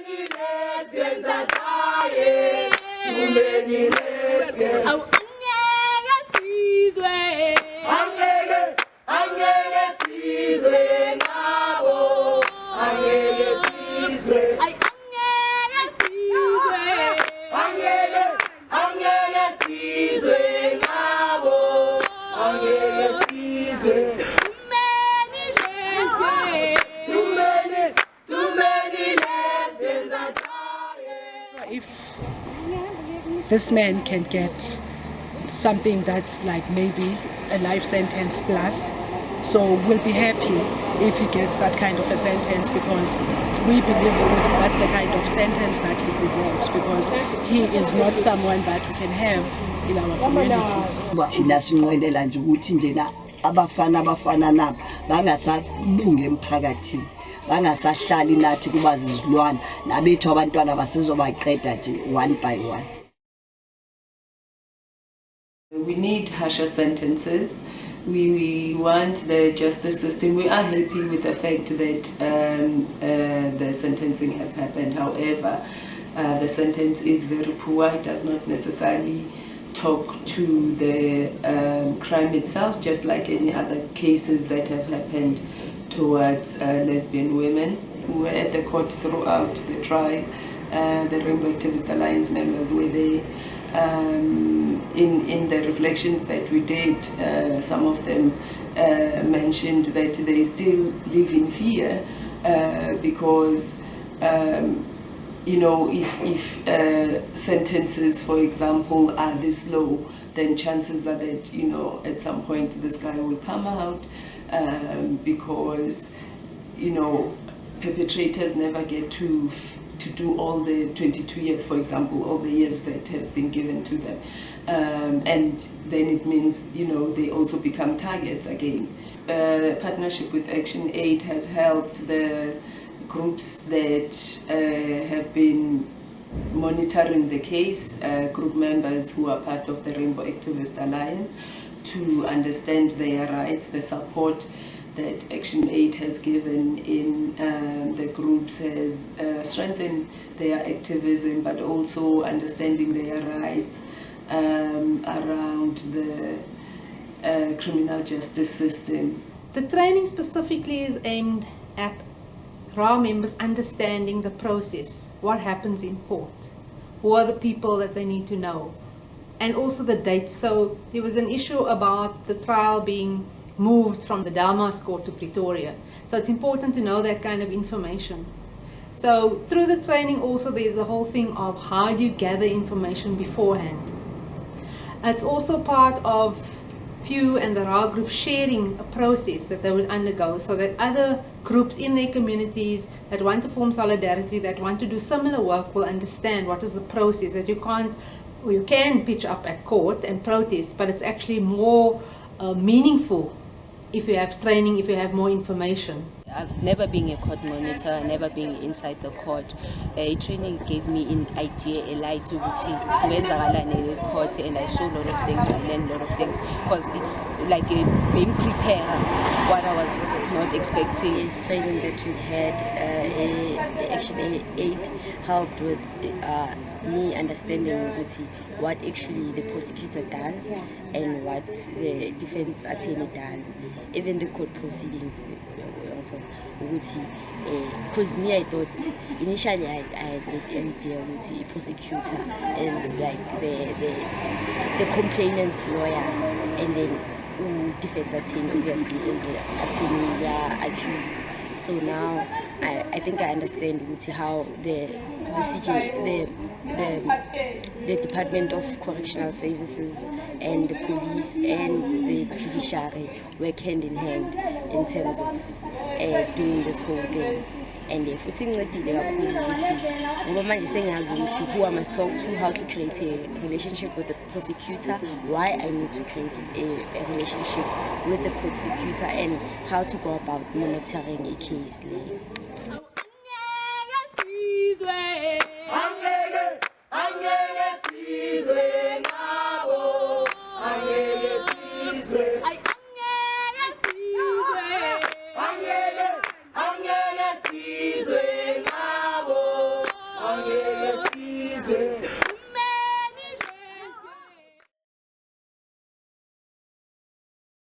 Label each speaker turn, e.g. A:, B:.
A: lesbians are dying. Too many lesbians.
B: If this man can get something that's like maybe a life sentence plus, so we'll be happy if he gets that kind of a sentence, because we believe that that's the kind of sentence that he deserves, because he is not someone that we can have in our communities.
C: Thina sinqwenela nje ukuthi njena abafana nabo bangasalunga emphakathini, bangasahlali nathi kuba zizilwana, nabethu abantwana basizobaqeda nje one by one.
D: We need harsher sentences. We want the justice system. We are happy with the fact that the sentencing has happened. However, the sentence is very poor. It does not necessarily talk to the crime itself, just like any other cases that have happened towards lesbian women who were at the court throughout the trial. The Rainbow Activist Alliance members were there. In the reflections that we did, some of them mentioned that they still live in fear because you know, if sentences, for example, are this low, then chances are that, you know, at some point this guy will come out because, you know, perpetrators never get to do all the 22 years, for example, all the years that have been given to them. And then it means, you know, they also become targets again. The partnership with ActionAid has helped the groups that have been monitoring the case, group members who are part of the Rainbow Activist Alliance, to understand their rights. The support that ActionAid has given in the groups has strengthened their activism, but also understanding their rights around the criminal justice system.
E: The training specifically is aimed at RAA members understanding the process, what happens in court, who are the people that they need to know, and also the dates. So there was an issue about the trial being moved from the Delmas court to Pretoria. So it's important to know that kind of information. So through the training also there's the whole thing of how do you gather information beforehand. It's also part of FEW and the RAA group sharing a process that they will undergo, so that other groups in their communities that want to form solidarity, that want to do similar work, will understand what is the process, that you can't, or you can pitch up at court and protest, but it's actually more meaningful if you have training, if you have more information.
F: I've never been a court monitor, never been inside the court. Training gave me an idea, a light to court, and I saw a lot of things, I learned a lot of things, because it's like being prepared, what I was not expecting.
G: This training that we had, ActionAid helped with me understanding what actually the prosecutor does and what the defense attorney does, even the court proceedings. Because me, I thought initially I had the idea with the prosecutor is like the complainant's lawyer, and then defense attorney obviously is the attorney accused. So now I think I understand how the Department of Correctional Services and the police and the judiciary work hand in hand in terms of doing this whole thing. And futhi ngincedile kakhulu ukuthi ngoba manje sengiyazi ukuthi who I must talk to, how to create a relationship with the prosecutor, why I need to create a relationship with the prosecutor, and how to go about monitoring a case.
A: Angeke